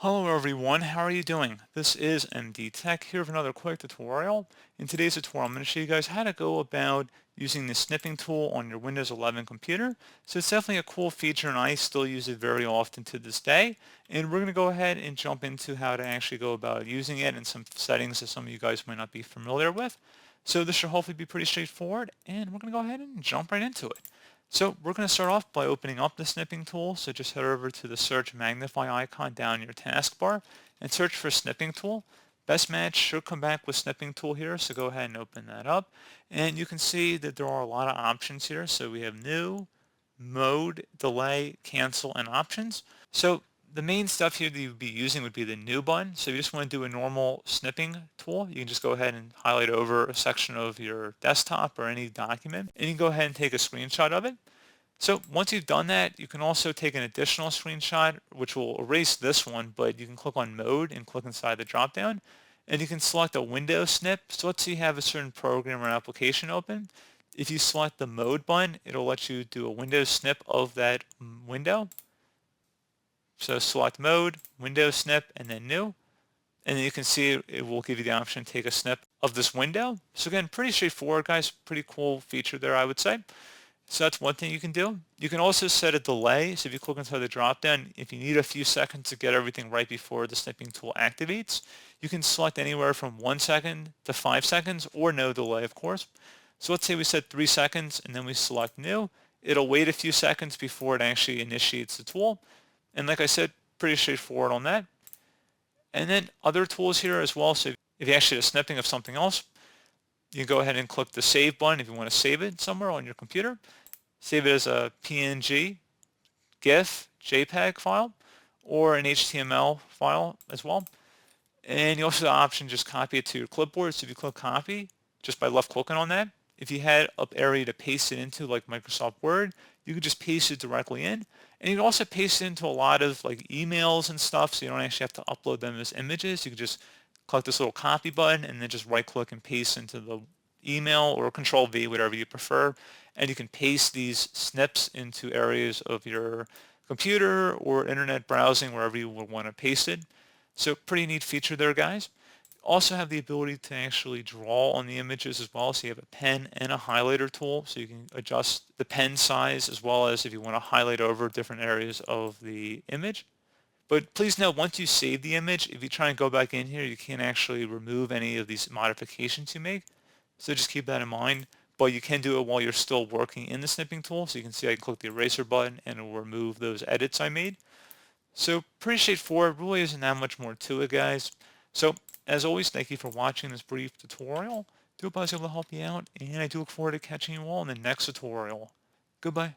Hello everyone, how are you doing? This is MD Tech here with another quick tutorial. In today's tutorial, I'm going to show you guys how to go about using the snipping tool on your Windows 11 computer. So it's definitely a cool feature and I still use it very often to this day. And we're going to go ahead and jump into how to actually go about using it and some settings that some of you guys might not be familiar with. So this should hopefully be pretty straightforward and we're going to go ahead and jump right into it. So we're going to start off by opening up the snipping tool. So just head over to the search magnify icon down your taskbar and search for snipping tool. Best match should come back with snipping tool here. So go ahead and open that up. And you can see that there are a lot of options here. So we have new, mode, delay, cancel, and options. So the main stuff here that you'd be using would be the new button. So if you just want to do a normal snipping tool, you can just go ahead and highlight over a section of your desktop or any document, and you can go ahead and take a screenshot of it. So once you've done that, you can also take an additional screenshot, which will erase this one, but you can click on mode and click inside the dropdown, and you can select a window snip. So let's say you have a certain program or application open. If you select the mode button, it'll let you do a window snip of that window. So select mode, window snip, and then new. And then you can see it will give you the option to take a snip of this window. So again, pretty straightforward, guys. Pretty cool feature there, I would say. So that's one thing you can do. You can also set a delay. So if you click inside the dropdown, if you need a few seconds to get everything right before the snipping tool activates, you can select anywhere from 1 second to 5 seconds or no delay, of course. So let's say we set 3 seconds and then we select new. It'll wait a few seconds before it actually initiates the tool. And like I said, pretty straightforward on that. And then other tools here as well. So if you actually are snipping of something else, you can go ahead and click the save button if you want to save it somewhere on your computer. Save it as a PNG, GIF, JPEG file, or an HTML file as well. And you also have the option to just copy it to your clipboard. So if you click copy, just by left clicking on that, if you had an area to paste it into like Microsoft Word, you could just paste it directly in. And you can also paste it into a lot of like emails and stuff, so you don't actually have to upload them as images. You can just click this little copy button and then just right click and paste into the email, or Control V, whatever you prefer. And you can paste these snips into areas of your computer or internet browsing, wherever you would want to paste it. So pretty neat feature there, guys. Also have the ability to actually draw on the images as well. So you have a pen and a highlighter tool, so you can adjust the pen size as well as if you want to highlight over different areas of the image. But please note, once you save the image, if you try and go back in here, you can't actually remove any of these modifications you make. So just keep that in mind. But you can do it while you're still working in the snipping tool. So you can see I can click the eraser button and it will remove those edits I made. So pretty straightforward, really isn't that much more to it, guys. So as always, thank you for watching this brief tutorial. Do hope I was able to help you out, and I do look forward to catching you all in the next tutorial. Goodbye.